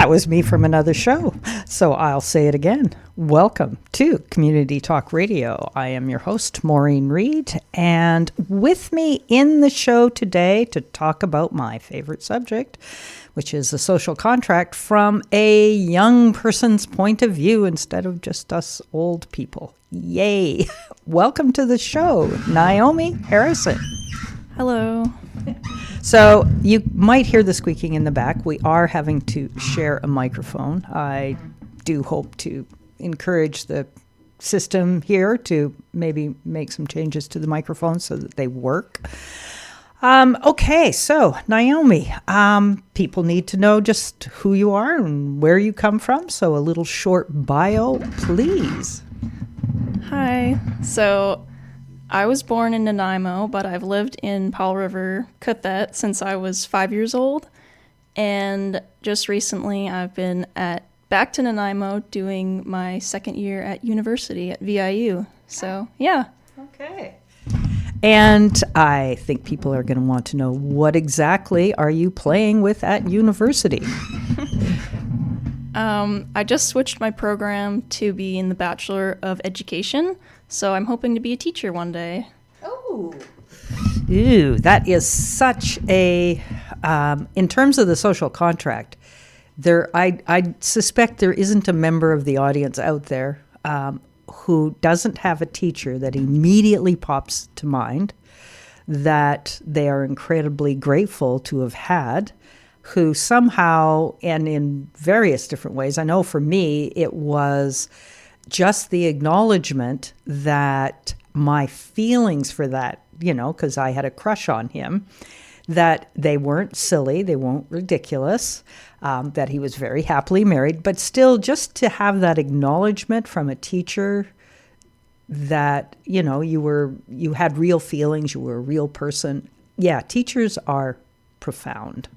That was me from another show, so I'll say it again. Welcome to Community Talk Radio. I am your host, Moreen Reed, and with me in the show today to talk about my favorite subject, which is the social contract from a young person's point of view instead of just us old people. Yay! Welcome to the show, Naomi Harrison. Hello. So you might hear the squeaking in the back. We are having to share a microphone. I do hope to encourage the system here to maybe make some changes to the microphone so that they work. Okay, so Naomi, people need to know just who you are and where you come from. So a little short bio, please. Hi. So I was born in Nanaimo, but I've lived in Powell River, Kuthet since I was 5 years old. And just recently I've been back to Nanaimo doing my second year at university at VIU. So, yeah. Okay. And I think people are going to want to know, what exactly are you playing with at university? I just switched my program to be in the Bachelor of Education, so I'm hoping to be a teacher one day. Oh. Ooh, that is such a, in terms of the social contract, I suspect there isn't a member of the audience out there who doesn't have a teacher that immediately pops to mind that they are incredibly grateful to have had, who somehow, and in various different ways, I know for me, it was just the acknowledgement that my feelings for that, because I had a crush on him, that they weren't silly, they weren't ridiculous, that he was very happily married, but still just to have that acknowledgement from a teacher that, you had real feelings, you were a real person. Yeah, teachers are profound.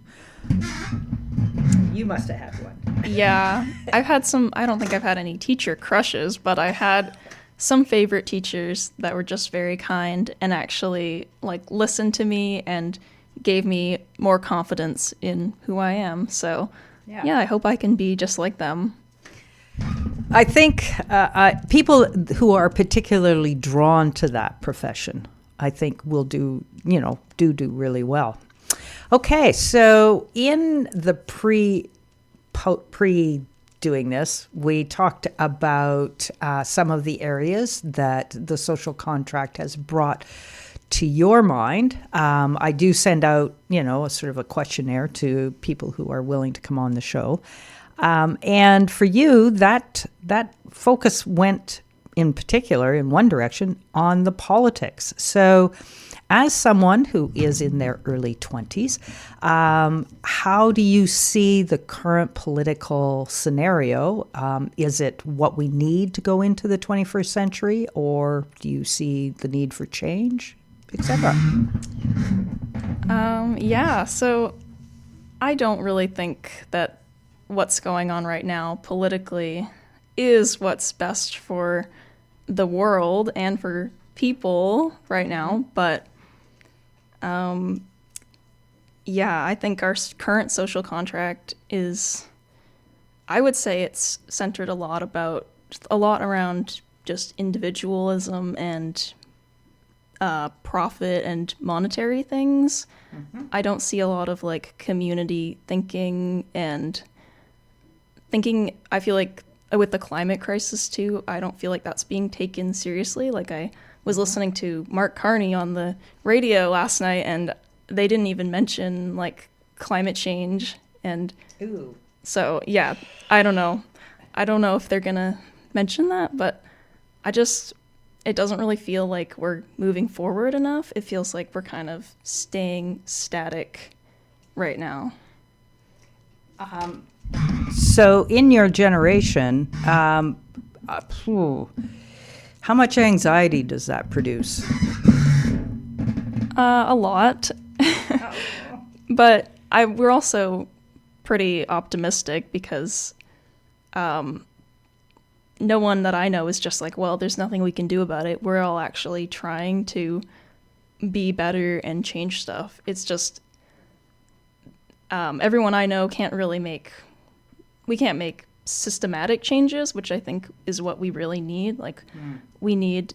You must have had one. Yeah, I've had some, I don't think I've had any teacher crushes, but I had some favorite teachers that were just very kind and actually listened to me and gave me more confidence in who I am. So yeah, I hope I can be just like them. I think people who are particularly drawn to that profession, I think will do really well. Okay, so in the pre doing this, we talked about some of the areas that the social contract has brought to your mind. I do send out, a sort of a questionnaire to people who are willing to come on the show. And for you, that focus went in particular in one direction on the politics. So as someone who is in their early 20s, how do you see the current political scenario? Is it what we need to go into the 21st century, or do you see the need for change, etc.? Yeah, so I don't really think that what's going on right now politically is what's best for the world and for people right now, but yeah, I think our current social contract is, I would say it's centered a lot around just individualism and profit and monetary things. Mm-hmm. I don't see a lot of community thinking and thinking. I feel like with the climate crisis too, I don't feel like that's being taken seriously. I was listening to Mark Carney on the radio last night, and they didn't even mention climate change. And Ooh. So yeah, I don't know if they're gonna mention that, but it doesn't really feel like we're moving forward enough. It feels like we're kind of staying static right now. So in your generation, how much anxiety does that produce? A lot. But we're also pretty optimistic because no one that I know is just well, there's nothing we can do about it. We're all actually trying to be better and change stuff. It's just everyone I know can't really make make systematic changes, which I think is what we really need. Like, we need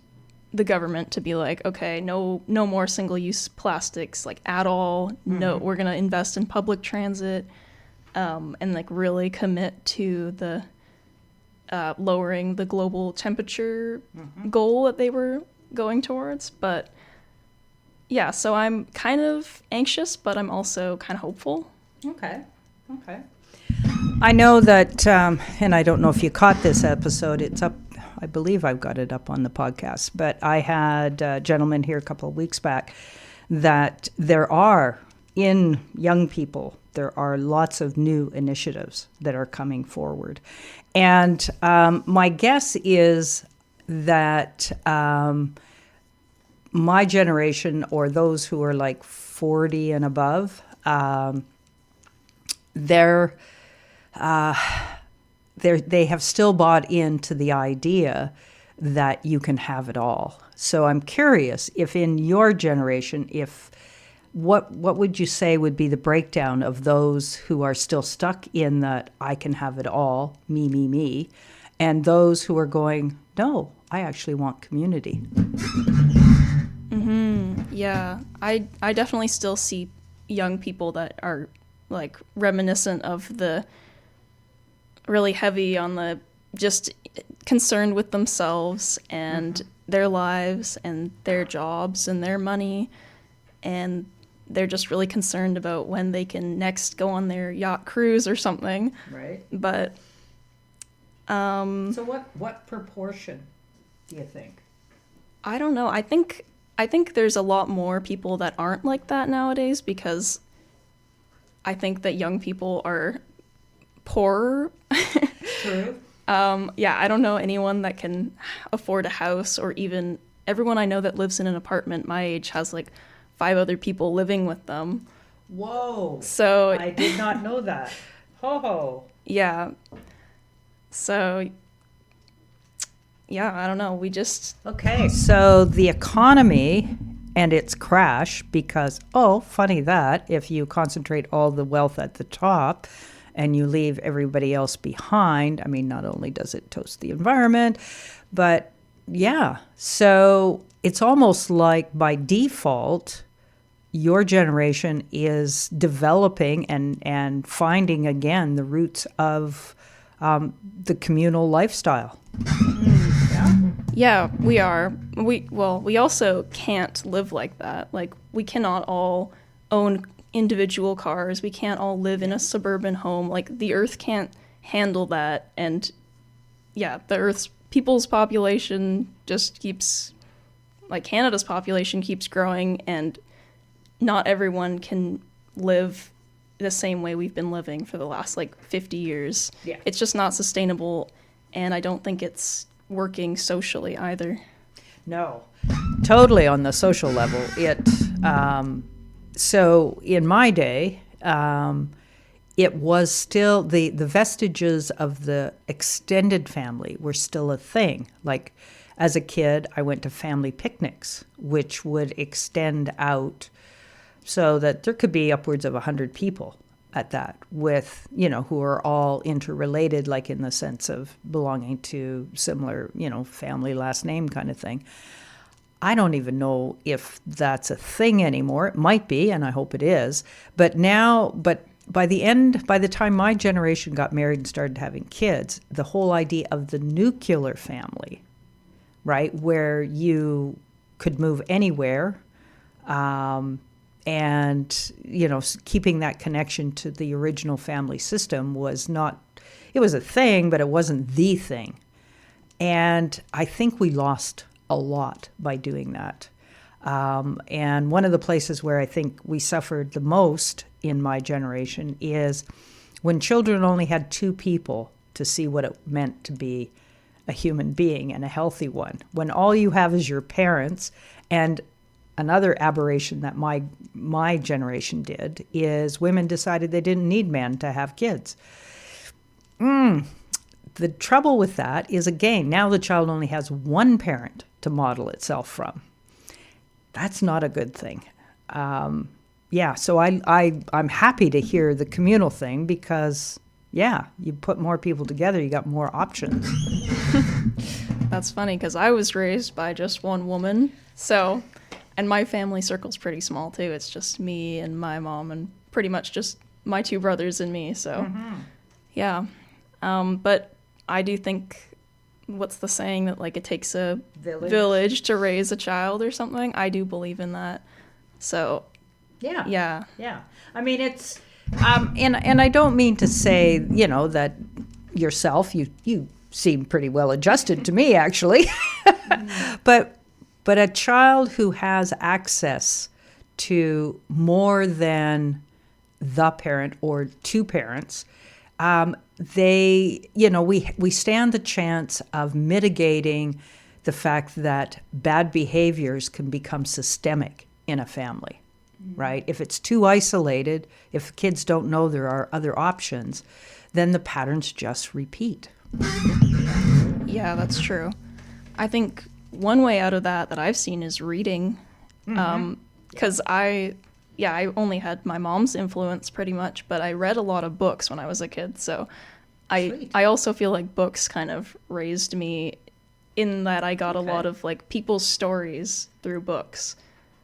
the government to be like, okay, no more single-use plastics, like, at all. No, we're gonna invest in public transit, and like really commit to the lowering the global temperature goal that they were going towards. But yeah, so I'm kind of anxious, but I'm also kind of hopeful. Okay. I know that, and I don't know if you caught this episode, it's up, I believe I've got it up on the podcast, but I had a gentleman here a couple of weeks back that there are, in young people, there are lots of new initiatives that are coming forward. And my guess is that my generation, or those who are like 40 and above, they have still bought into the idea that you can have it all. So I'm curious if in your generation, what would you say would be the breakdown of those who are still stuck in that I can have it all, me, and those who are going, no, I actually want community. Yeah, I definitely still see young people that are like reminiscent of the really heavy on the just concerned with themselves and their lives and their jobs and their money, and they're just really concerned about when they can next go on their yacht cruise or something. Right. But so what proportion do you think? I don't know. I think there's a lot more people that aren't like that nowadays, because I think that young people are poorer. True. Yeah, I don't know anyone that can afford a house, or even everyone I know that lives in an apartment my age has like 5 other people living with them. Whoa. So I did not know that. Ho. Yeah. So yeah, I don't know. We just... Okay, so the economy and its crash because, funny that, if you concentrate all the wealth at the top and you leave everybody else behind, I mean, not only does it toast the environment, but yeah. So it's almost like by default, your generation is developing and finding again the roots of the communal lifestyle. Yeah, we are. We also can't live like that. Like, we cannot all own individual cars. We can't all live in a suburban home. Like, the Earth can't handle that. And yeah, people's population just keeps, like, Canada's population keeps growing, and not everyone can live the same way we've been living for the last, like, 50 years. Yeah. It's just not sustainable, and I don't think it's working socially either. No, totally on the social level. So in my day, it was still the vestiges of the extended family were still a thing. Like, as a kid, I went to family picnics, which would extend out so that there could be upwards of 100 people at that, with, who are all interrelated, like in the sense of belonging to similar, family last name kind of thing. I don't even know if that's a thing anymore. It might be, and I hope it is. But by the time my generation got married and started having kids, the whole idea of the nuclear family, right, where you could move anywhere, and, keeping that connection to the original family system it was a thing, but it wasn't the thing. And I think we lost a lot by doing that. And one of the places where I think we suffered the most in my generation is when children only had 2 people to see what it meant to be a human being, and a healthy one. When all you have is your parents. And another aberration that my generation did is women decided they didn't need men to have kids. The trouble with that is, again, now the child only has one parent to model itself from. That's not a good thing. So I'm happy to hear the communal thing, because yeah, you put more people together, you got more options. That's funny because I was raised by just one woman. So, and my family circle's pretty small too. It's just me and my mom and pretty much just my two brothers and me. So, yeah. But I do think, what's the saying that like it takes a village to raise a child or something? I do believe in that. So, yeah. I mean, it's, and I don't mean to say, that yourself, you seem pretty well adjusted to me, actually. But a child who has access to more than the parent or two parents, we stand the chance of mitigating the fact that bad behaviors can become systemic in a family, right? If it's too isolated, if kids don't know there are other options, then the patterns just repeat. Yeah, that's true. I think one way out of that I've seen is reading. Because I only had my mom's influence pretty much, but I read a lot of books when I was a kid. So I also feel like books kind of raised me in that I got a lot of like people's stories through books.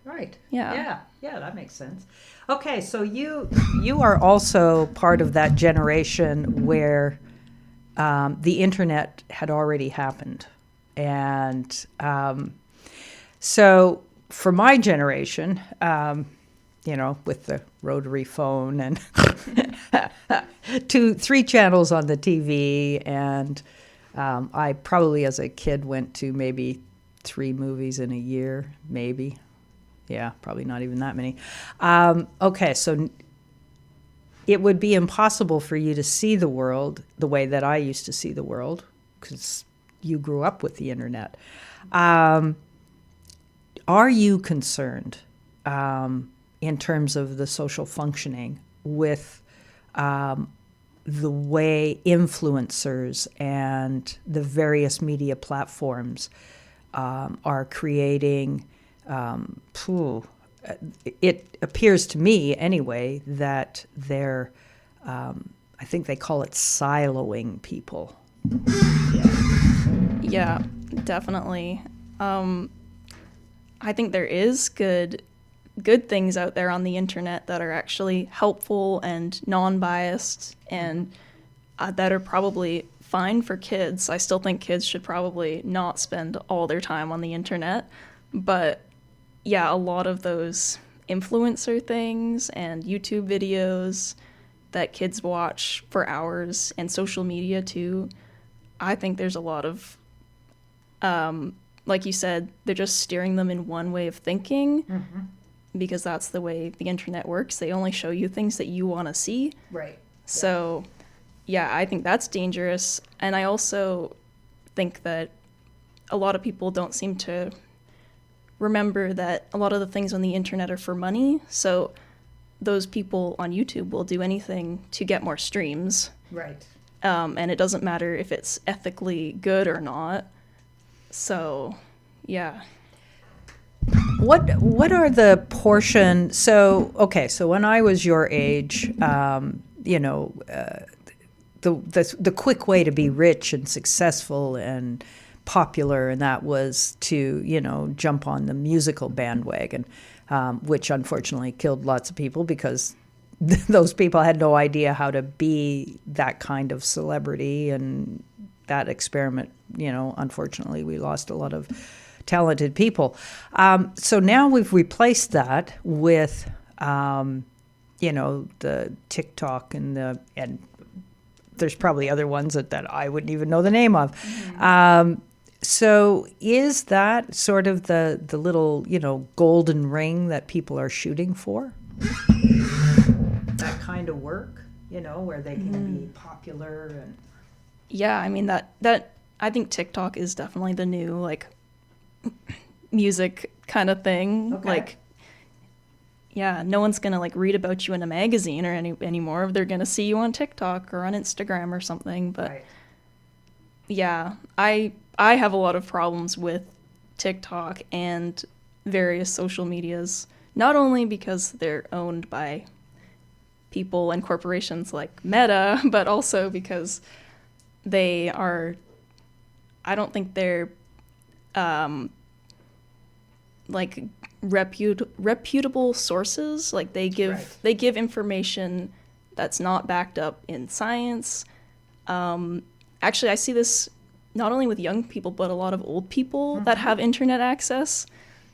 Right. Yeah. Yeah, that makes sense. Okay, so you are also part of that generation where the internet had already happened. And so for my generation, with the rotary phone and 3 channels on the TV, and I probably as a kid went to maybe 3 movies in a year, maybe. Yeah, probably not even that many. Okay, so it would be impossible for you to see the world the way that I used to see the world because you grew up with the internet. Are you concerned in terms of the social functioning with the way influencers and the various media platforms are creating? It appears to me, anyway, that they're, I think they call it siloing people. Yeah, definitely. I think there is good things out there on the internet that are actually helpful and non-biased and that are probably fine for kids. I still think kids should probably not spend all their time on the internet, but yeah, a lot of those influencer things and YouTube videos that kids watch for hours and social media too, I think there's a lot of, like you said, they're just steering them in one way of thinking because that's the way the internet works. They only show you things that you want to see. Right. So, yeah, I think that's dangerous. And I also think that a lot of people don't seem to remember that a lot of the things on the internet are for money. So those people on YouTube will do anything to get more streams. Right. And it doesn't matter if it's ethically good or not. So, yeah. What are the portion? So when I was your age, the quick way to be rich and successful and popular, and that was to jump on the musical bandwagon, which unfortunately killed lots of people because those people had no idea how to be that kind of celebrity, and that experiment, unfortunately we lost a lot of talented people. So now we've replaced that with the TikTok and there's probably other ones that I wouldn't even know the name of. So is that sort of the little, golden ring that people are shooting for? That kind of work, where they can be popular and... Yeah, I mean, that I think TikTok is definitely the new, music kind of thing. Okay. Yeah, no one's going to, read about you in a magazine or anymore. They're going to see you on TikTok or on Instagram or something. But, Right. Yeah, I have a lot of problems with TikTok and various social medias, not only because they're owned by people and corporations like Meta, but also because they are, I don't think they're like reputable sources. Like they give information that's not backed up in science. Actually, I see this not only with young people, but a lot of old people that have internet access.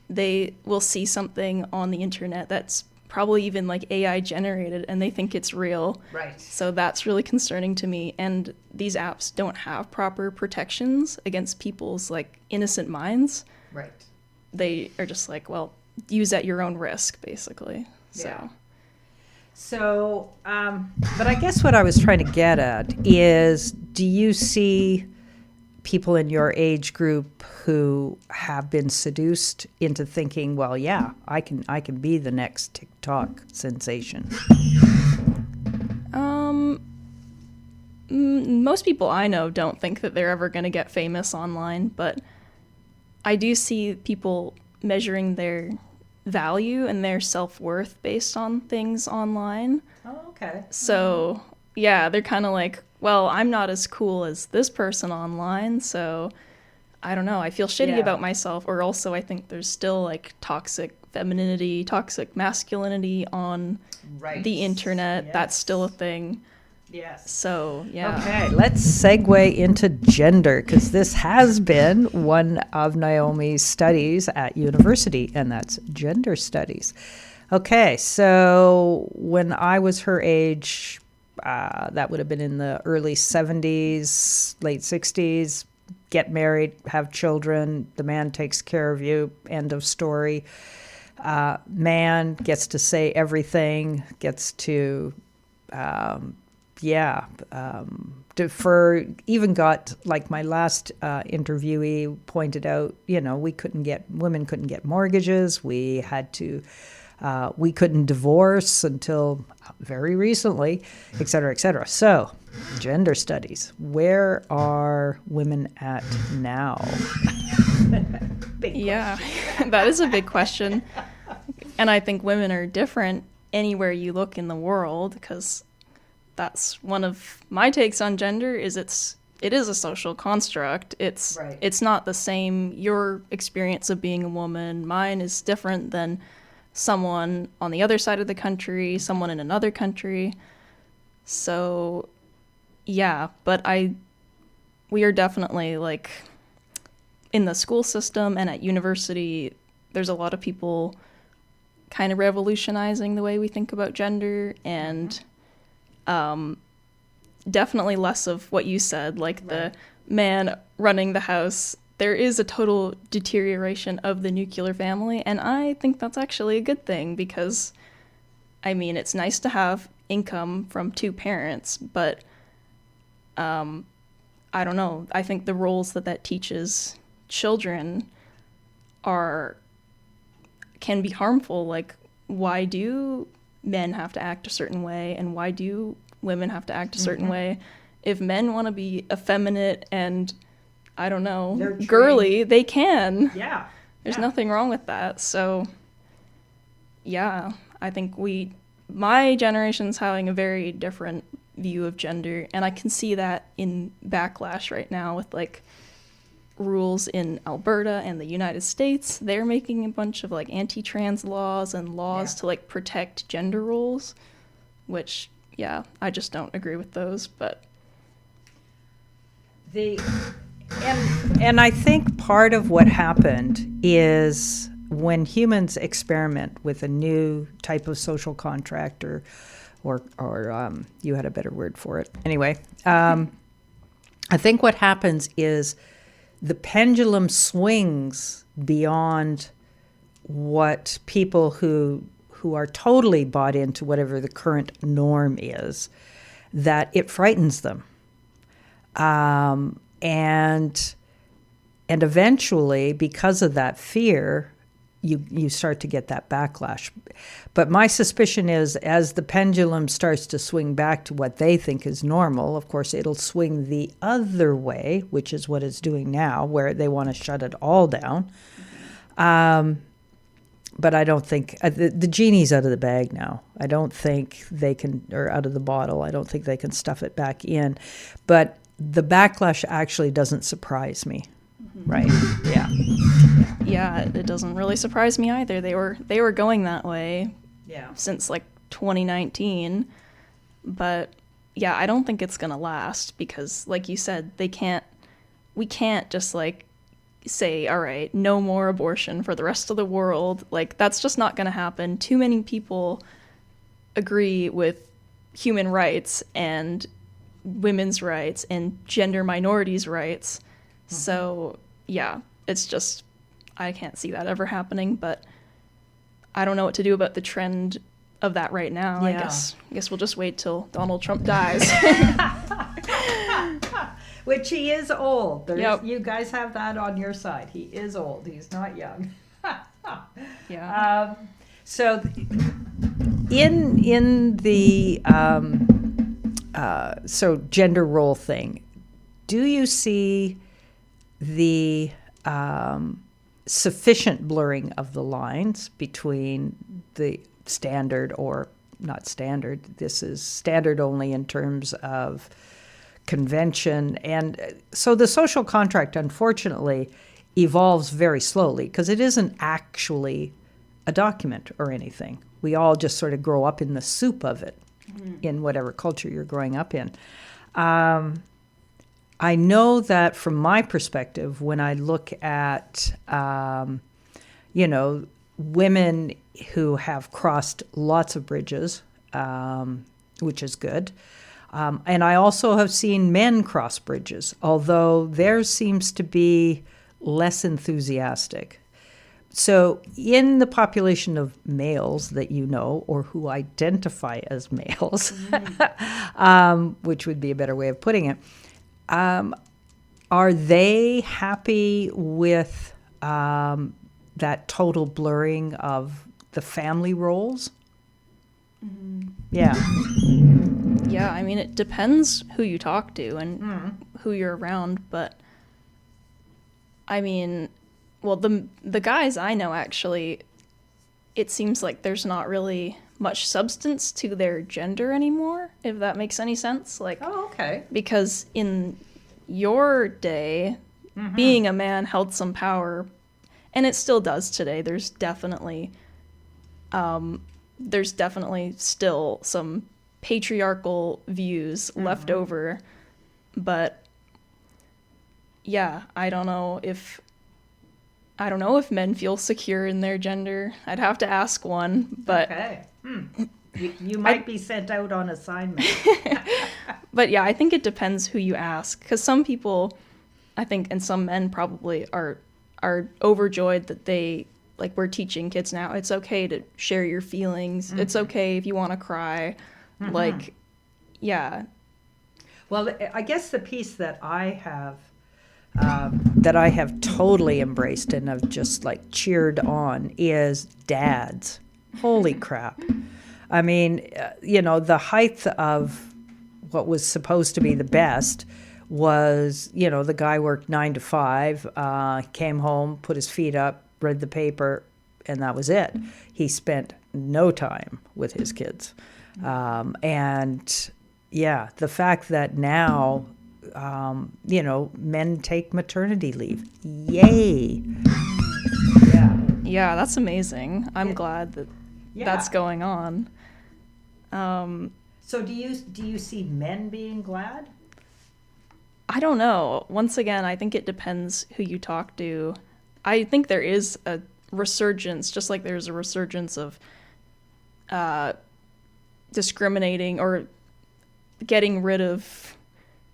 They will see something on the internet that's probably even like AI generated, and they think it's real. Right. So that's really concerning to me. And these apps don't have proper protections against people's like innocent minds. Right. They are just like, well, use at your own risk, basically. Yeah. So, but I guess what I was trying to get at is, do you see people in your age group who have been seduced into thinking, well, yeah, I can be the next TikTok sensation? Most people I know don't think that they're ever going to get famous online, but I do see people measuring their value and their self-worth based on things online. Oh, okay. So, yeah, they're kind of like, well, I'm not as cool as this person online, so I don't know, I feel shitty about myself. Or also I think there's still like toxic femininity, toxic masculinity on the internet. Yes. That's still a thing. Yes. So, yeah. Okay, let's segue into gender, because this has been one of Naomi's studies at university, and that's gender studies. Okay, so when I was her age, that would have been in the early 70s, late 60s, get married, have children, the man takes care of you, end of story. Man gets to say everything, gets to... defer, even got, like my last interviewee pointed out, women couldn't get mortgages. We couldn't divorce until very recently, et cetera, et cetera. So, gender studies, where are women at now? Yeah, that is a big question. And I think women are different anywhere you look in the world, because that's one of my takes on gender. It is a social construct. It's not the same. Your experience of being a woman, mine is different than someone on the other side of the country, someone in another country. So, yeah, but we are definitely like in the school system and at university, there's a lot of people kind of revolutionizing the way we think about gender, and definitely less of what you said, like the man running the house. There is a total deterioration of the nuclear family, and I think that's actually a good thing, because, I mean, it's nice to have income from two parents, but I don't know. I think the roles that teaches children can be harmful. Like, why do men have to act a certain way, and why do women have to act a certain way? If men want to be effeminate and, I don't know, girly, they can. Yeah. There's nothing wrong with that. So, yeah, I think my generation's having a very different view of gender, and I can see that in backlash right now with, like, rules in Alberta and the United States. They're making a bunch of like anti-trans laws and laws to like protect gender roles, which I just don't agree with those. But and I think part of what happened is when humans experiment with a new type of social contract, or you had a better word for it. Anyway, I think what happens is the pendulum swings beyond what people who are totally bought into whatever the current norm is, that it frightens them. And eventually, because of that fear, you start to get that backlash. But my suspicion is, as the pendulum starts to swing back to what they think is normal, of course, it'll swing the other way, which is what it's doing now, where they want to shut it all down. but I don't think the genie's out of the bag now. I don't think they can, or out of the bottle. I don't think they can stuff it back in. But the backlash actually doesn't surprise me, right? Yeah. Yeah, it doesn't really surprise me either. They were going that way since like 2019, but yeah, I don't think it's gonna last because, like you said, we can't just like say, all right, no more abortion for the rest of the world. Like, that's just not gonna happen. Too many people agree with human rights and women's rights and gender minorities' rights. So yeah, it's just, I can't see that ever happening, but I don't know what to do about the trend of that right now. I guess we'll just wait till Donald Trump dies. Which he is old. Yep. You guys have that on your side. He is old. He's not young. Yeah. So in the so gender role thing, do you see the sufficient blurring of the lines between the standard, or not standard, this is standard only in terms of convention? And so the social contract, unfortunately, evolves very slowly because it isn't actually a document or anything. We all just sort of grow up in the soup of it in whatever culture you're growing up in. I know that from my perspective, when I look at, women who have crossed lots of bridges, which is good. And I also have seen men cross bridges, although theirs seems to be less enthusiastic. So in the population of males that you know, or who identify as males, which would be a better way of putting it, are they happy with that total blurring of the family roles? Yeah. Yeah, I mean, it depends who you talk to and who you're around, but I mean, well, the guys I know, actually, it seems like there's not really much substance to their gender anymore, if that makes any sense. Like, Oh, okay. because in your day, being a man held some power, and it still does today. There's definitely still some patriarchal views left over, but yeah, I don't know if men feel secure in their gender. I'd have to ask one, but Okay. You might be sent out on assignment. but yeah, I think it depends who you ask, because some people, I think, and some men probably are overjoyed that they, like, we're teaching kids now, it's okay to share your feelings. It's okay if you want to cry. Like, yeah. Well, I guess the piece that I have totally embraced and have just like cheered on is dads. Holy crap. I mean, the height of what was supposed to be the best was, the guy worked 9 to 5, came home, put his feet up, read the paper, and that was it. He spent no time with his kids. And yeah, the fact that now, men take maternity leave. Yay. Yeah, that's amazing. I'm glad that that's going on. So do you see men being glad? I don't know. Once again, I think it depends who you talk to. I think there is a resurgence, just like there's a resurgence of discriminating or getting rid of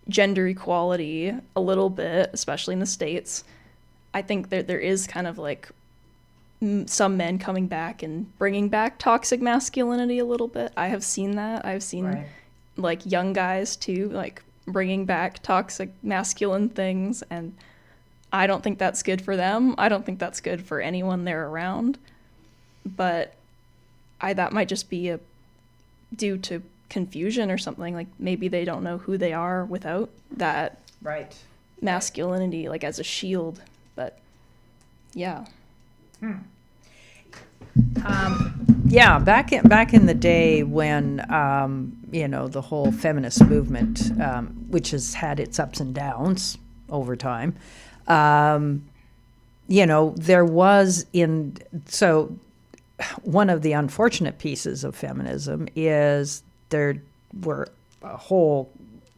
gender equality a little bit, especially in the States. I think that there is kind of like some men coming back and bringing back toxic masculinity a little bit. I have seen that. I've seen like young guys too, like bringing back toxic masculine things, and I don't think that's good for them. I don't think that's good for anyone they're around. But that might just be due to confusion or something. Like maybe they don't know who they are without that masculinity, like as a shield. But yeah. Yeah, back in the day when the whole feminist movement, which has had its ups and downs over time, there was one of the unfortunate pieces of feminism is there were a whole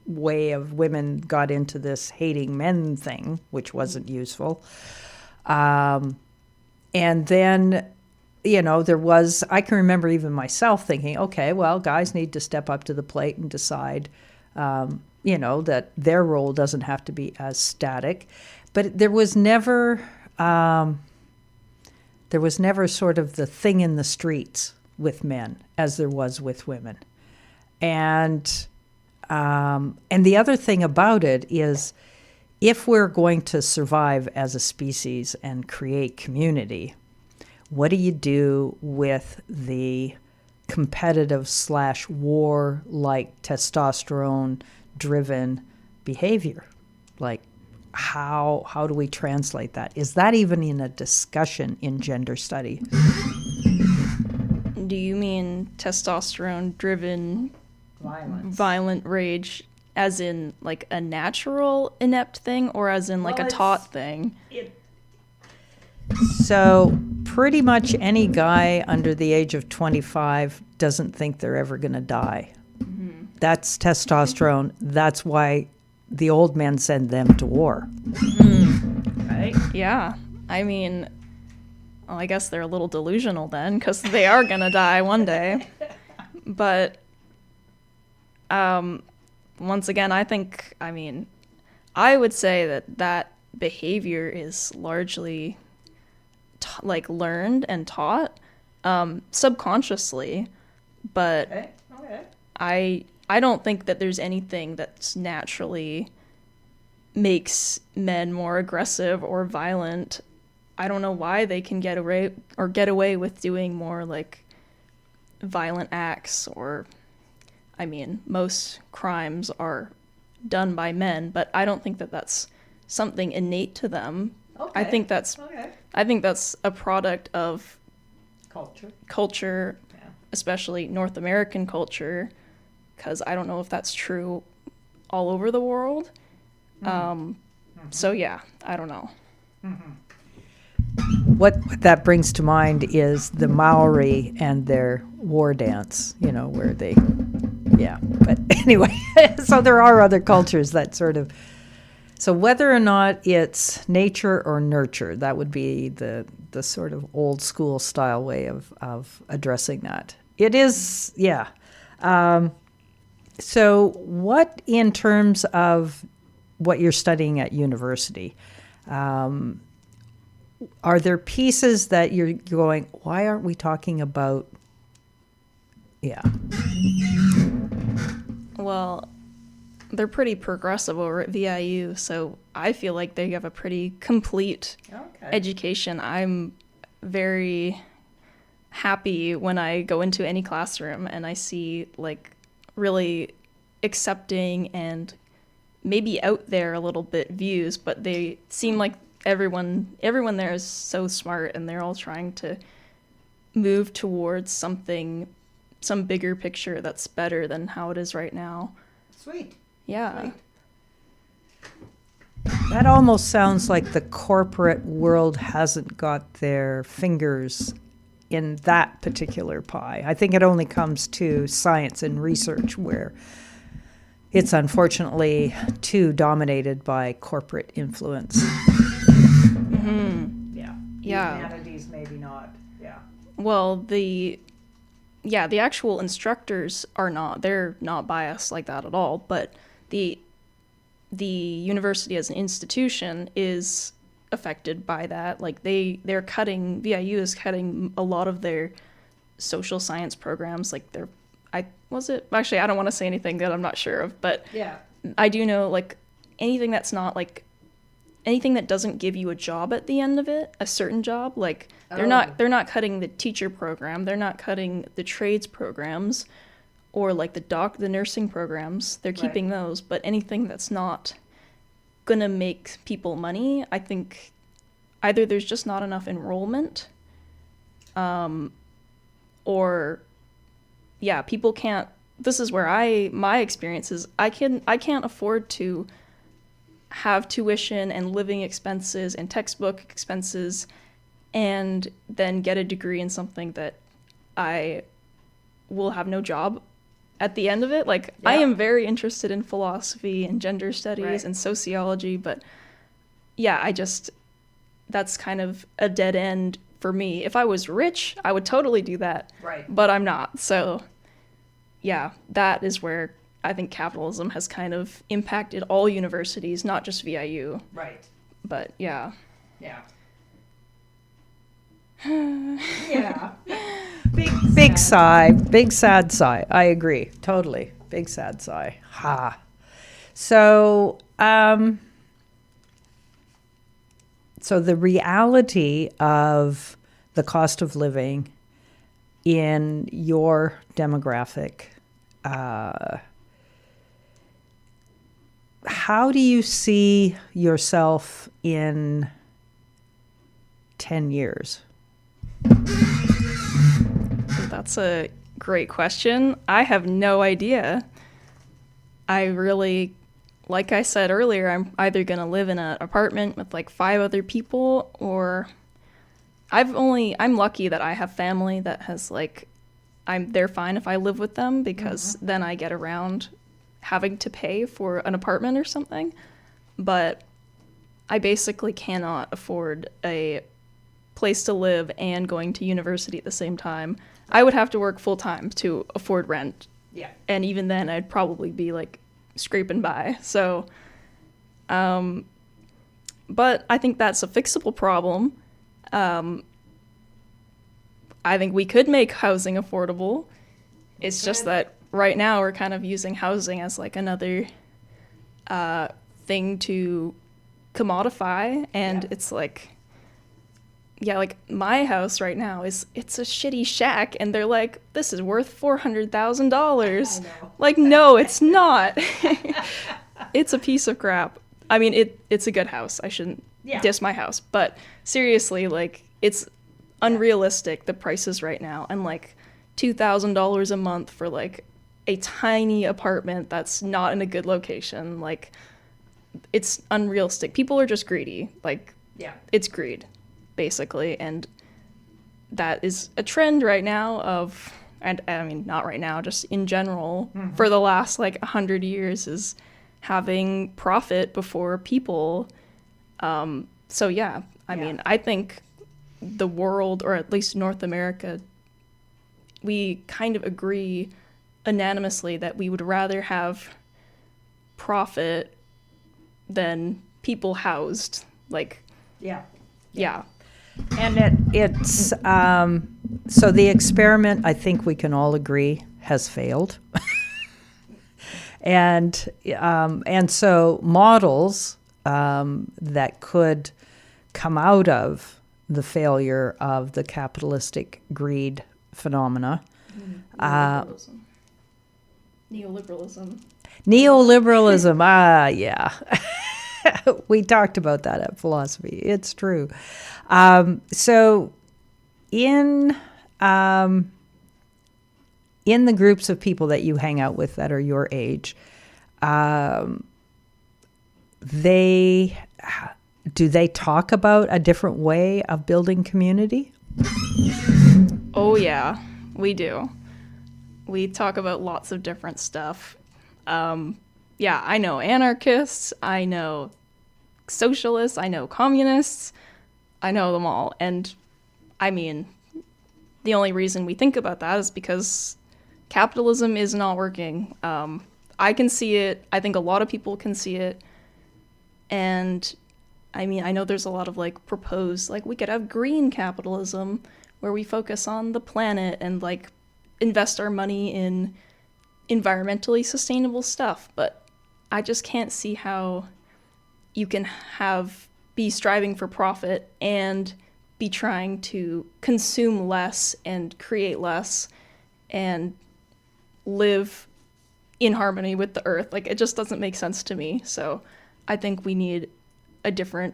way of women got into this hating men thing, which wasn't useful. And then, there was, I can remember even myself thinking, okay, well, guys need to step up to the plate and decide, that their role doesn't have to be as static. But there was never sort of the thing in the streets with men as there was with women. And the other thing about it is, if we're going to survive as a species and create community, what do you do with the competitive / war-like testosterone-driven behavior? Like, how do we translate that? Is that even in a discussion in gender study? Do you mean testosterone-driven violent rage as in like a natural inept thing, or as in like a taught thing? So pretty much any guy under the age of 25 doesn't think they're ever going to die. Mm-hmm. That's testosterone. That's why the old men send them to war. Mm. Right? Yeah. I mean, well, I guess they're a little delusional then, because they are going to die one day. But once again, I would say that behavior is largely learned and taught subconsciously, but okay. I don't think that there's anything that's naturally makes men more aggressive or violent. I don't know why they can get away with doing more like violent acts, or most crimes are done by men, but I don't think that that's something innate to them. Okay. I think that's a product of culture, yeah. Especially North American culture, because I don't know if that's true all over the world. So yeah, I don't know. Mm-hmm. What that brings to mind is the Maori and their war dance, where they, yeah. But anyway, so there are other cultures that sort of, so whether or not it's nature or nurture, that would be the sort of old school style way of addressing that. It is, yeah. So what, in terms of what you're studying at university, are there pieces that you're going, why aren't we talking about, yeah. Well, they're pretty progressive over at VIU, so I feel like they have a pretty complete education. I'm very happy when I go into any classroom and I see like really accepting and maybe out there a little bit views, but they seem like everyone there is so smart, and they're all trying to move towards some bigger picture that's better than how it is right now. Sweet. Yeah. Sweet. That almost sounds like the corporate world hasn't got their fingers in that particular pie. I think it only comes to science and research where it's unfortunately too dominated by corporate influence. Mm-hmm. Yeah. Humanities, maybe not. Yeah. Well, the actual instructors they're not biased like that at all, but the university as an institution is affected by that. Like VIU is cutting a lot of their social science programs. Like I don't want to say anything that I'm not sure of, but yeah. I do know like anything that doesn't give you a job at the end of it, a certain job, like they're not cutting the teacher program, they're not cutting the trades programs, or like the nursing programs. They're keeping those, but anything that's not gonna make people money, I think either there's just not enough enrollment, Or yeah, people can't, this is where my experience is, I can't afford to have tuition and living expenses and textbook expenses and then get a degree in something that I will have no job at the end of it. Like, I am very interested in philosophy and gender studies and sociology, but yeah, that's kind of a dead end for me. If I was rich, I would totally do that. Right. But I'm not. So yeah, that is where I think capitalism has kind of impacted all universities, not just VIU. Right. But yeah. Yeah. Yeah. Big sigh. Big sad sigh. I agree. Totally. Big sad sigh. Ha. So, so the reality of the cost of living in your demographic, how do you see yourself in 10 years? That's a great question. I have no idea. I really, like I said earlier, I'm either going to live in an apartment with like 5 other people, or I'm lucky that I have family that has like, they're fine if I live with them, because then I get around having to pay for an apartment or something. But I basically cannot afford a place to live and going to university at the same time. I would have to work full time to afford rent. Yeah. And even then I'd probably be like scraping by. So, but I think that's a fixable problem. I think we could make housing affordable. It's just that right now we're kind of using housing as like another thing to commodify, and it's like, yeah, like my house right now it's a shitty shack, and they're like, this is worth $400,000. Like, no, it's not. It's a piece of crap. I mean, it's a good house. I shouldn't diss my house, but seriously, like, it's unrealistic, the prices right now, and like $2,000 a month for like a tiny apartment that's not in a good location. Like, it's unrealistic. People are just greedy. Like, it's greed, basically. And that is a trend right now and I mean, not right now, just in general, for the last like 100 years, is having profit before people. So yeah, I mean, I think the world, or at least North America, we kind of agree unanimously that we would rather have profit than people housed. Like, yeah. And it's so the experiment, I think we can all agree, has failed. and so models that could come out of the failure of the capitalistic greed phenomena. Neoliberalism. Yeah. We talked about that at philosophy. It's true. So in the groups of people that you hang out with that are your age, do they talk about a different way of building community? Oh yeah, we do. We talk about lots of different stuff. Yeah, I know anarchists, I know socialists, I know communists, I know them all. And I mean, the only reason we think about that is because capitalism is not working. I can see it. I think a lot of people can see it. And I mean, I know there's a lot of like proposed, like, we could have green capitalism where we focus on the planet and like invest our money in environmentally sustainable stuff. But I just can't see how you can be striving for profit and be trying to consume less and create less and live in harmony with the earth. Like, it just doesn't make sense to me. So I think we need a different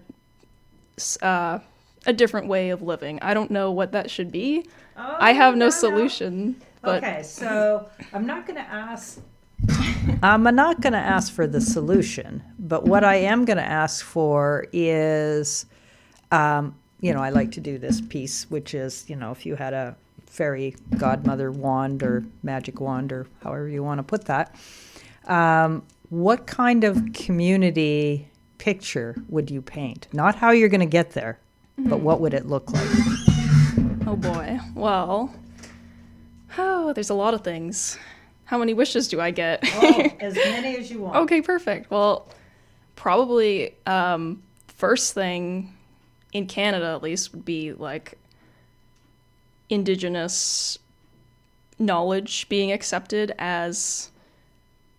a different way of living. I don't know what that should be. I have no solution. But Okay, so I'm not going to ask. I'm not going to ask for the solution, but what I am going to ask for is, I like to do this piece, which is, if you had a fairy godmother wand or magic wand or however you want to put that, what kind of community picture would you paint? Not how you're going to get there, but what would it look like? Oh boy. Well, there's a lot of things. How many wishes do I get? As many as you want. Okay, perfect. Well, probably first thing in Canada, at least, would be like Indigenous knowledge being accepted as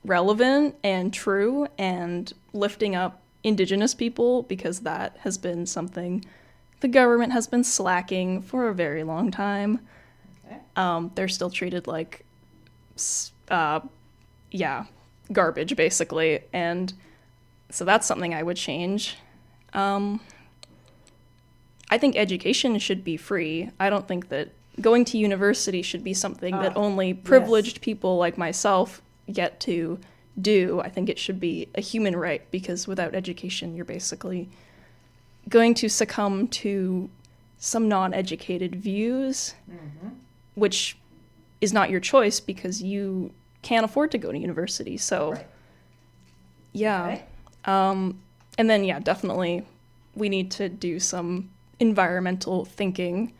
relevant and true, and lifting up Indigenous people, because that has been something the government has been slacking for a very long time. Okay. They're still treated like garbage, basically. And so that's something I would change. I think education should be free. I don't think that going to university should be something that only privileged people like myself get to do. I think it should be a human right, because without education, you're basically going to succumb to some non-educated views, which is not your choice because you can't afford to go to university. So, yeah. Okay. And then, definitely we need to do some environmental thinking.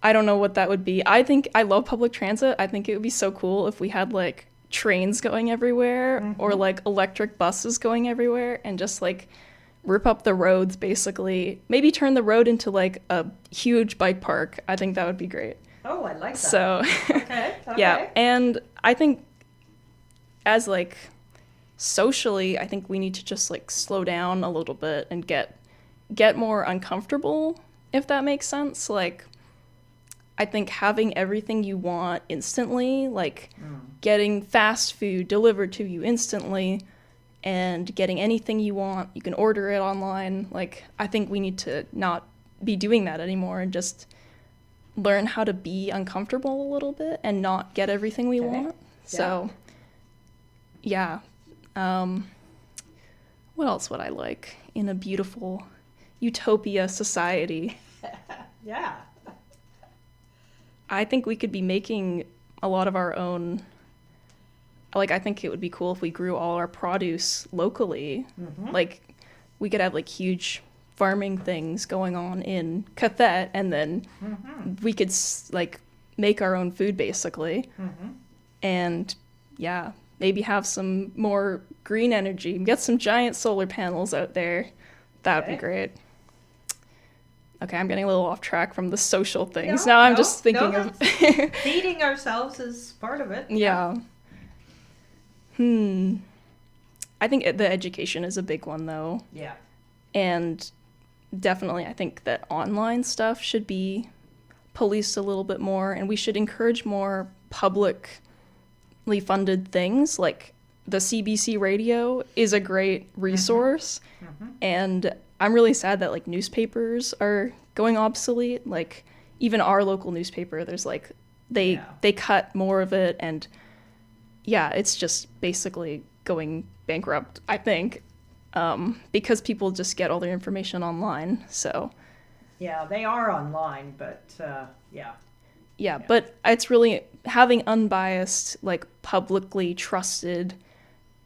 I don't know what that would be. I think I love public transit. I think it would be so cool if we had like trains going everywhere or like electric buses going everywhere, and just like rip up the roads, basically. Maybe turn the road into like a huge bike park. I think that would be great. Oh, I like that. So, okay. Yeah. And I think as like socially, I think we need to just like slow down a little bit and get more uncomfortable, if that makes sense. Like, I think having everything you want instantly, like getting fast food delivered to you instantly, and getting anything you want, you can order it online. Like, I think we need to not be doing that anymore and just learn how to be uncomfortable a little bit and not get everything we want. So, yeah. What else would I like in a beautiful utopia society? Yeah. I think we could be making a lot of our own. Like, I think it would be cool if we grew all our produce locally. Like, we could have like huge farming things going on in Cathet, and then we could like make our own food, basically. And maybe have some more green energy, get some giant solar panels out there. That would be great. Okay, I'm getting a little off track from the social things. Now I'm just thinking of feeding ourselves is part of it. Yeah. I think the education is a big one, though. Yeah. And definitely, I think that online stuff should be policed a little bit more, and we should encourage more publicly funded things. Like, the CBC radio is a great resource, and I'm really sad that like newspapers are going obsolete. Like, even our local newspaper, there's like they cut more of it, and it's just basically going bankrupt, I think, because people just get all their information online. So they are online, but but it's really having unbiased, like publicly trusted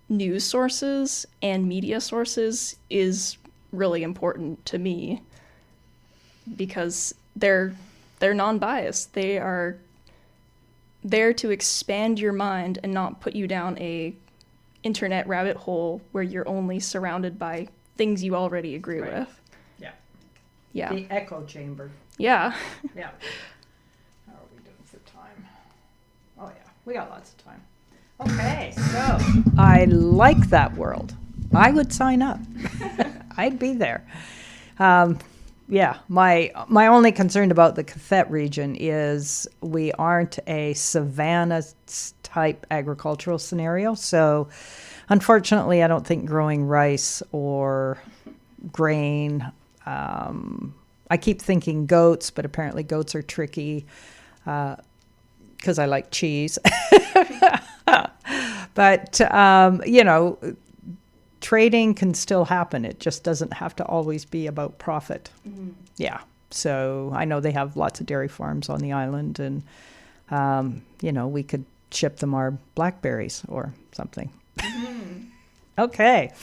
news sources and media sources is really important to me, because they're non-biased. They are there to expand your mind and not put you down a internet rabbit hole where you're only surrounded by things you already agree with. Yeah. The echo chamber. Yeah. Yeah. How are we doing for time? Oh yeah, we got lots of time. Okay, so I like that world. I would sign up. I'd be there. My only concern about the Cathet region is we aren't a savanna type agricultural scenario. So unfortunately, I don't think growing rice or grain I keep thinking goats, but apparently goats are tricky because I like cheese. But, trading can still happen. It just doesn't have to always be about profit. Mm-hmm. Yeah. So I know they have lots of dairy farms on the island, and, we could ship them our blackberries or something. Mm-hmm. Okay.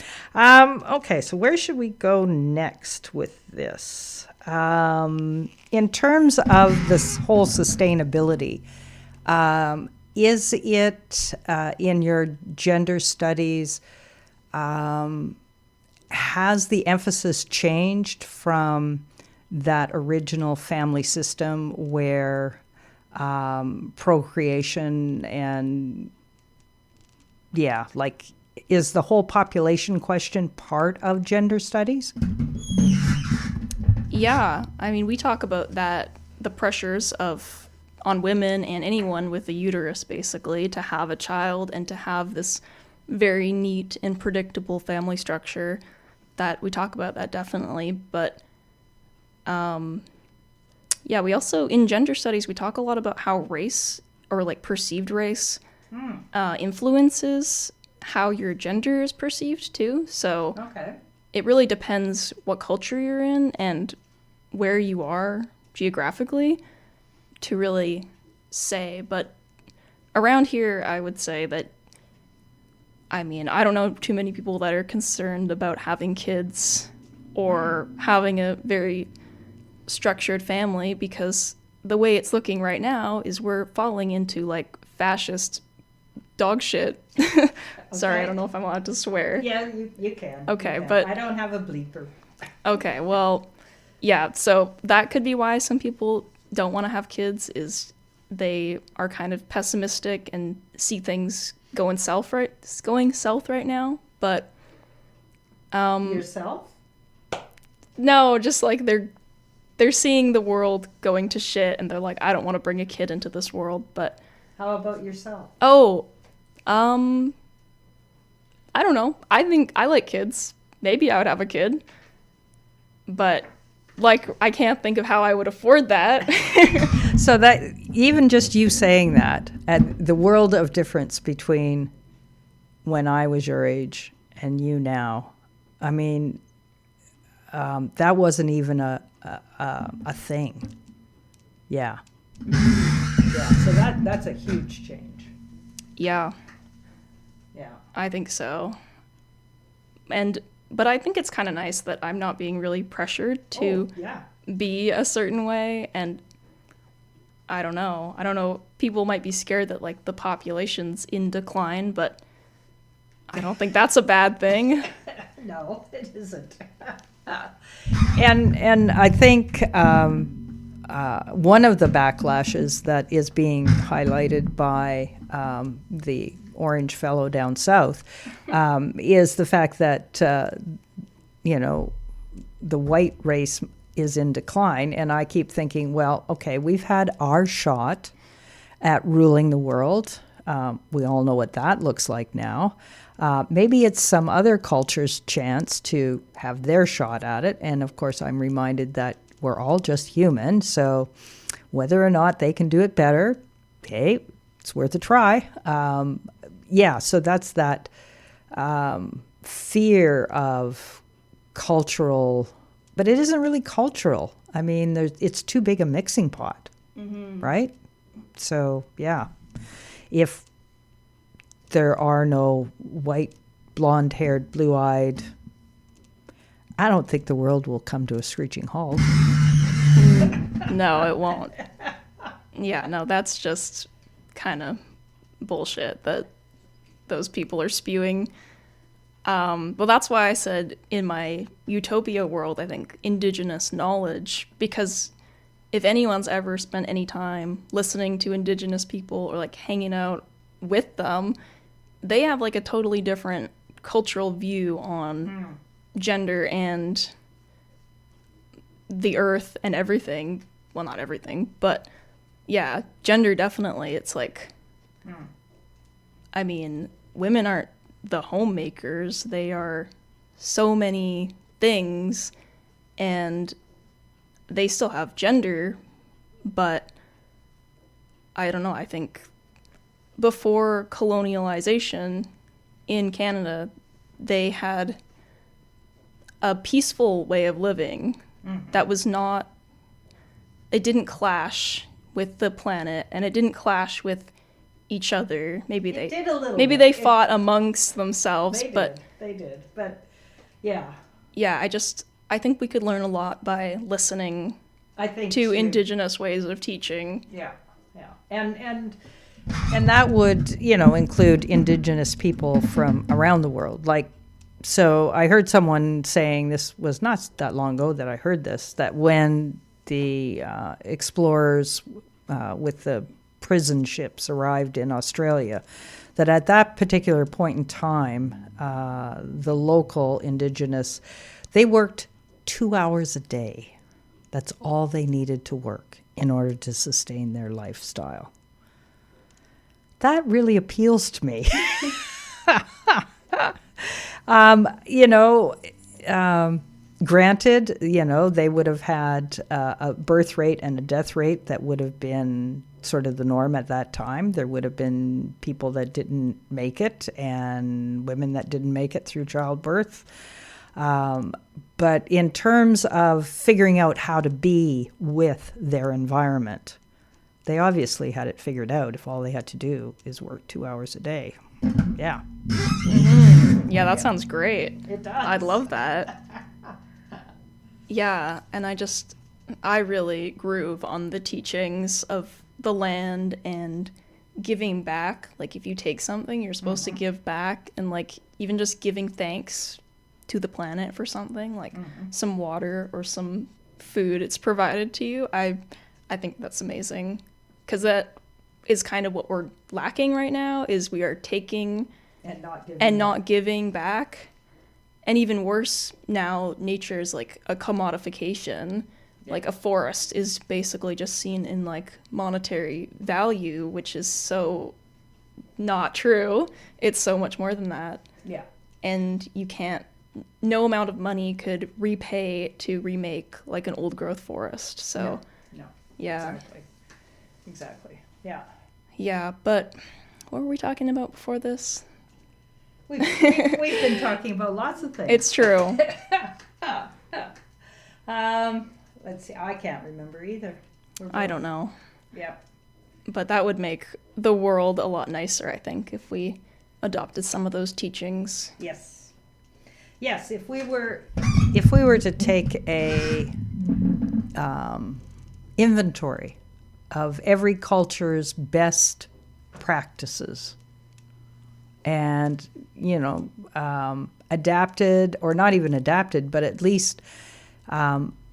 So where should we go next with this? In terms of this whole sustainability, is it in your gender studies, has the emphasis changed from that original family system where procreation and, is the whole population question part of gender studies? Yeah, I mean, we talk about that, the pressures on women and anyone with a uterus, basically, to have a child and to have this very neat and predictable family structure. That we talk about that definitely, but we also, in gender studies, we talk a lot about how race, or like perceived race, influences how your gender is perceived too. So It really depends what culture you're in and where you are geographically to really say. But around here, I would say that, I don't know too many people that are concerned about having kids or having a very structured family, because the way it's looking right now is we're falling into like fascist dog shit. Sorry, I don't know if I'm allowed to swear. Yeah, you can. Okay, you can. but I don't have a bleeper. Okay, well, yeah, so that could be why some people don't want to have kids, is they are kind of pessimistic and see things going south right now. But yourself? No, just like they're seeing the world going to shit, and they're like, I don't want to bring a kid into this world. But how about yourself? I don't know. I think I like kids. Maybe I would have a kid. But, like, I can't think of how I would afford that. So that, even just you saying that, and the world of difference between when I was your age and you now, that wasn't even a thing. Yeah. Yeah, so that's a huge change. Yeah. Yeah. I think so. But I think it's kind of nice that I'm not being really pressured to be a certain way. And I don't know. People might be scared that like the population's in decline, but I don't think that's a bad thing. No, it isn't. And I think one of the backlashes that is being highlighted by the Orange fellow down south is the fact that the white race is in decline. And I keep thinking, well, okay, we've had our shot at ruling the world. We all know what that looks like now. Maybe it's some other culture's chance to have their shot at it. And of course, I'm reminded that we're all just human. So whether or not they can do it better, hey, it's worth a try. So that's that fear of cultural, but it isn't really cultural. It's too big a mixing pot, right? So, yeah, if there are no white, blonde-haired, blue-eyed, I don't think the world will come to a screeching halt. No, it won't. Yeah, no, that's just kind of bullshit that those people are spewing. Well, that's why I said in my utopia world, I think indigenous knowledge, because if anyone's ever spent any time listening to indigenous people or like hanging out with them, they have like a totally different cultural view on gender and the earth and everything. Well, not everything, but yeah, gender definitely. It's like, women aren't the homemakers. They are so many things, and they still have gender, but I don't know, I think before colonialization in Canada, they had a peaceful way of living that was not, it didn't clash with the planet, and it didn't clash with each other. Maybe It they did a little maybe bit. they fought amongst themselves, but They did. But yeah, yeah, I think we could learn a lot by listening I think to too. Indigenous ways of teaching. Yeah, yeah, and that would, you know, include Indigenous people from around the world. Like, so I heard someone saying, this was not that long ago that I heard this, that when the explorers with the prison ships arrived in Australia, that at that particular point in time, the local Indigenous, they worked 2 hours a day. That's all they needed to work in order to sustain their lifestyle. That really appeals to me. You know, granted, you know, they would have had a birth rate and a death rate that would have been sort of the norm at that time. There would have been people that didn't make it and women that didn't make it through childbirth. But in terms of figuring out how to be with their environment, they obviously had it figured out if all they had to do is work 2 hours a day. Yeah. Yeah, that sounds great. It does. I'd love that. Yeah, and I really groove on the teachings of the land and giving back. Like, if you take something, you're supposed to give back, and like even just giving thanks to the planet for something, like some water or some food it's provided to you. I think that's amazing, because that is kind of what we're lacking right now, is we are taking and not giving back. And even worse now, nature is like a commodification. Like, a forest is basically just seen in like monetary value, which is so not true. It's so much more than that. Yeah. And no amount of money could repay to remake like an old growth forest. So No. yeah. Exactly. Yeah. Yeah, but what were we talking about before this? We've been talking about lots of things. It's true. Let's see. I can't remember either. I don't know. Yeah. But that would make the world a lot nicer, I think, if we adopted some of those teachings. Yes. Yes. If we were to take a inventory of every culture's best practices, and, you know, adapted, or not even adapted, but at least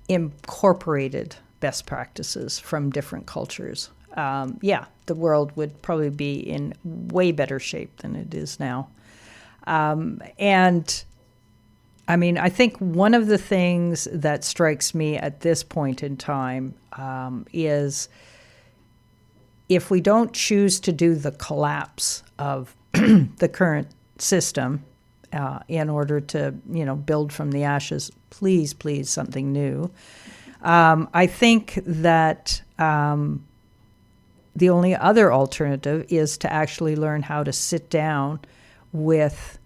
incorporated best practices from different cultures. The world would probably be in way better shape than it is now. And I mean, I think one of the things that strikes me at this point in time is, if we don't choose to do the collapse of the current system in order to, you know, build from the ashes, please, something new. I think that the only other alternative is to actually learn how to sit down with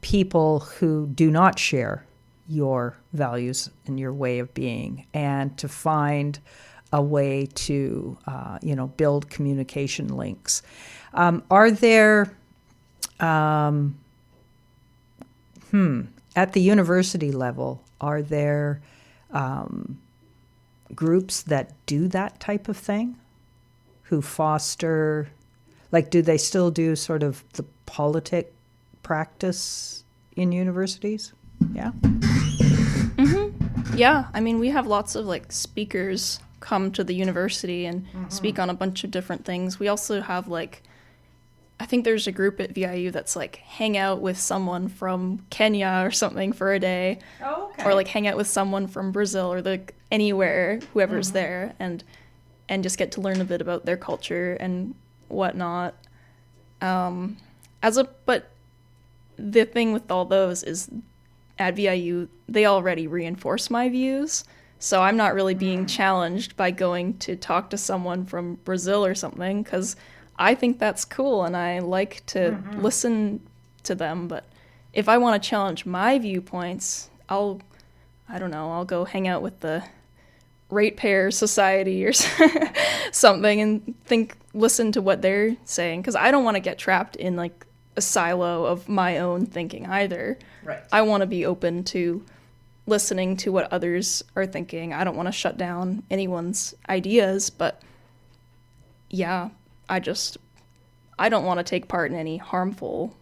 people who do not share your values and your way of being, and to find a way to, build communication links. Are there, at the university level, are there groups that do that type of thing, who foster, like, do they still do sort of the politic practice in universities? Yeah. Yeah, I mean, we have lots of like speakers come to the university and speak on a bunch of different things. We also have like, I think there's a group at VIU that's like hang out with someone from Kenya or something for a day. Oh, okay. Or like hang out with someone from Brazil or like anywhere, whoever's there, and just get to learn a bit about their culture and whatnot. But the thing with all those is, at VIU, they already reinforce my views. So I'm not really being challenged by going to talk to someone from Brazil or something, because I think that's cool and I like to listen to them. But if I want to challenge my viewpoints, I don't know, I'll go hang out with the Ratepayer Society or something and listen to what they're saying, because I don't want to get trapped in like a silo of my own thinking either. Right. I want to be open to listening to what others are thinking. I don't want to shut down anyone's ideas, but yeah, I don't want to take part in any harmful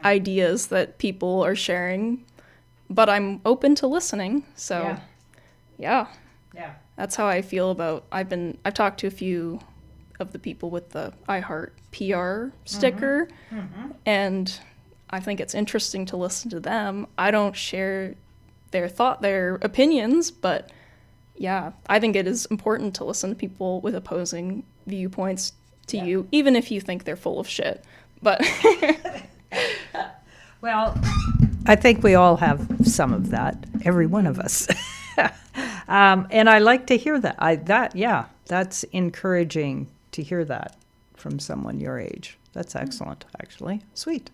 ideas that people are sharing, but I'm open to listening. So yeah. That's how I feel about, I've talked to a few of the people with the I Heart PR sticker, and I think it's interesting to listen to them. I don't share their opinions, but yeah, I think it is important to listen to people with opposing viewpoints to you, even if you think they're full of shit. But well, I think we all have some of that, every one of us. And I like to hear that. That's encouraging to hear that from someone your age. That's excellent, actually. Sweet.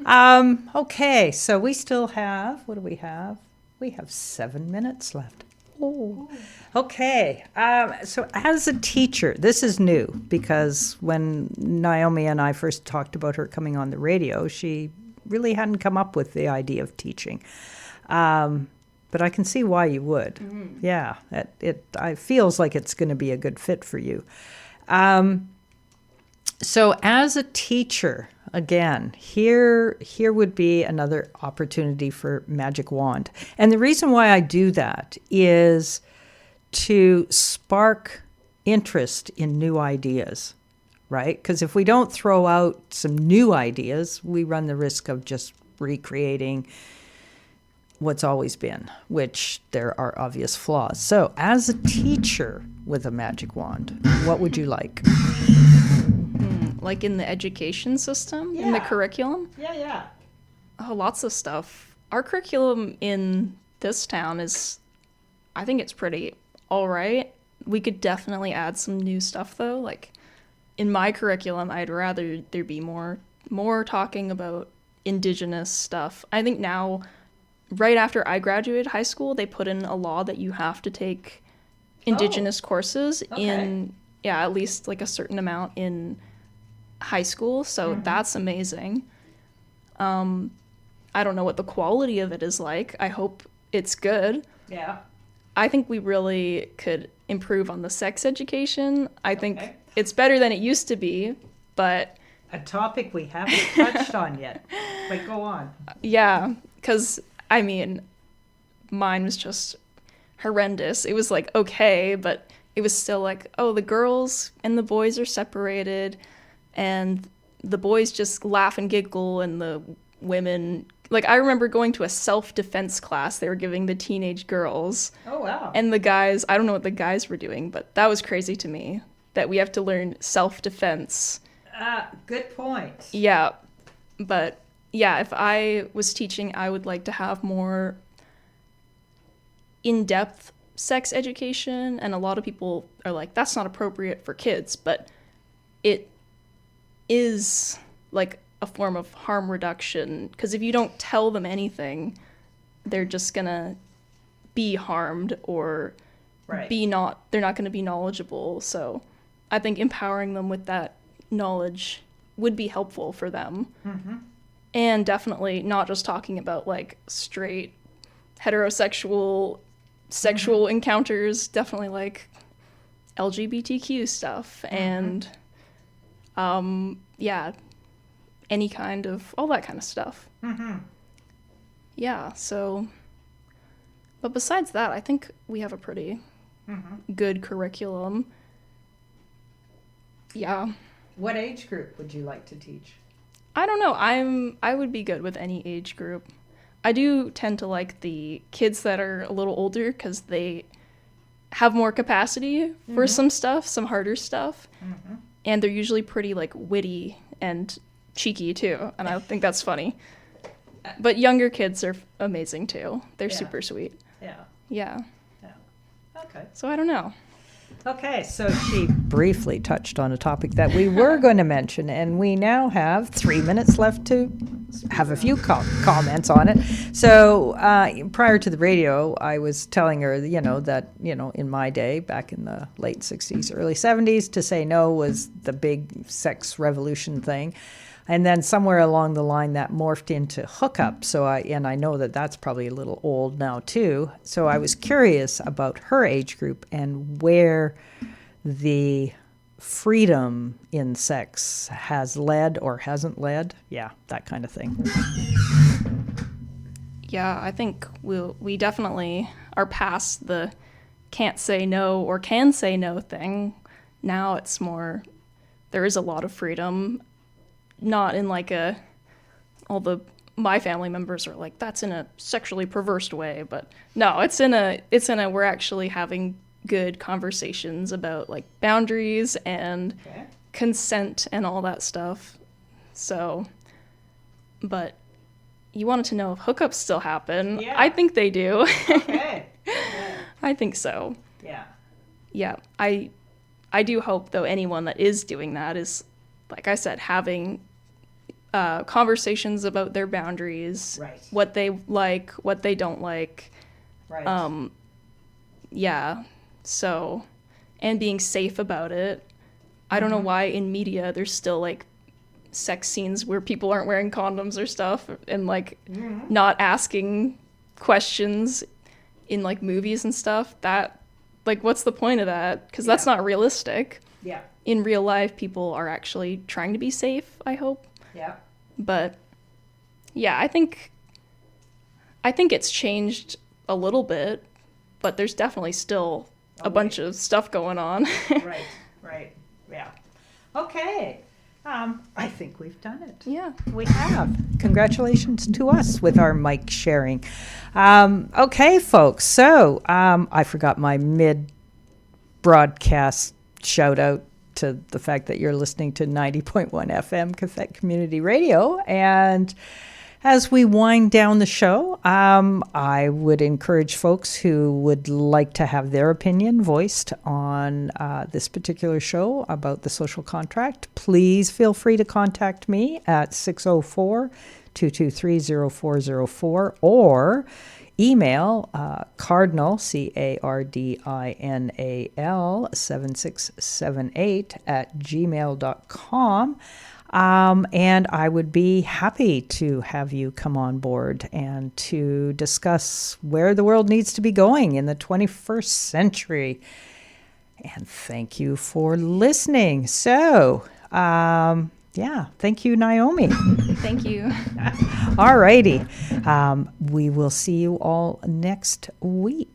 Okay, so we still have, what do we have? We have 7 minutes left. Oh. Okay, so as a teacher, this is new, because when Naomi and I first talked about her coming on the radio, she really hadn't come up with the idea of teaching. But I can see why you would. Yeah, it feels like it's going to be a good fit for you. So as a teacher, again, here would be another opportunity for magic wand. And the reason why I do that is to spark interest in new ideas, right? Because if we don't throw out some new ideas, we run the risk of just recreating what's always been, which there are obvious flaws. So as a teacher with a magic wand, what would you like? Like in the education system, in the curriculum? Yeah. Oh, lots of stuff. Our curriculum in this town I think it's pretty all right. We could definitely add some new stuff though. Like in my curriculum, I'd rather there be more talking about Indigenous stuff. I think now, right after I graduated high school, they put in a law that you have to take Indigenous courses in, at least like a certain amount in high school. So that's amazing. I don't know what the quality of it is like. I hope it's good. Yeah. I think we really could improve on the sex education. I think it's better than it used to be, but... A topic we haven't touched on yet. But go on. Yeah, because, I mean, mine was just horrendous. It was like, okay, but it was still like, oh, the girls and the boys are separated, and the boys just laugh and giggle, and the women... Like, I remember going to a self-defense class they were giving the teenage girls. Oh, wow. And the guys, I don't know what the guys were doing, but that was crazy to me, that we have to learn self-defense. Good point. Yeah. But, yeah, if I was teaching, I would like to have more in-depth sex education. And a lot of people are like, that's not appropriate for kids. But it is, like, a form of harm reduction, because if you don't tell them anything, they're just gonna be harmed or they're not gonna be knowledgeable. So I think empowering them with that knowledge would be helpful for them. And definitely not just talking about like straight heterosexual sexual encounters, definitely like LGBTQ stuff and any kind of, all that kind of stuff. Yeah, so, but besides that, I think we have a pretty good curriculum. Yeah. What age group would you like to teach? I don't know. I would be good with any age group. I do tend to like the kids that are a little older because they have more capacity for some stuff, some harder stuff. And they're usually pretty like witty and cheeky too, and I think that's funny. But younger kids are amazing too. They're super sweet. Yeah. Yeah. Okay. So I don't know. Okay, so she briefly touched on a topic that we were going to mention, and we now have 3 minutes left to have a few comments on it. So prior to the radio, I was telling her, that, in my day, back in the late 60s, early 70s, to say no was the big sex revolution thing. And then somewhere along the line that morphed into hookup. So I know that that's probably a little old now too. So I was curious about her age group and where the freedom in sex has led or hasn't led. Yeah, that kind of thing. Yeah, I think we definitely are past the can't say no or can say no thing. Now it's more, there is a lot of freedom. Not in like my family members are like, that's in a sexually perverse way, but no, it's in a we're actually having good conversations about like boundaries and consent and all that stuff. So, but you wanted to know if hookups still happen. Yeah. I think they do. Okay. Yeah. I think so. Yeah. Yeah. I do hope though anyone that is doing that is, like I said, having conversations about their boundaries, Right. what they like, what they don't like. Right. Yeah. So, and being safe about it. I don't know why in media there's still like sex scenes where people aren't wearing condoms or stuff and like not asking questions in like movies and stuff. That, like, what's the point of that? Because that's not realistic. Yeah. In real life, people are actually trying to be safe, I hope. Yeah. But yeah, I think it's changed a little bit, but there's definitely still a bunch of stuff going on. Right. Yeah. Okay. I think we've done it. Yeah. We have. Congratulations to us with our mic sharing. Okay, folks. So I forgot my mid-broadcast shout out to the fact that you're listening to 90.1 FM Catholic Community Radio. And as we wind down the show, I would encourage folks who would like to have their opinion voiced on this particular show about the social contract. Please feel free to contact me at 604-223-0404 or email cardinal, CARDINAL 7678 at gmail.com. And I would be happy to have you come on board and to discuss where the world needs to be going in the 21st century. And thank you for listening. So, thank you, Naomi. Thank you. All righty. We will see you all next week.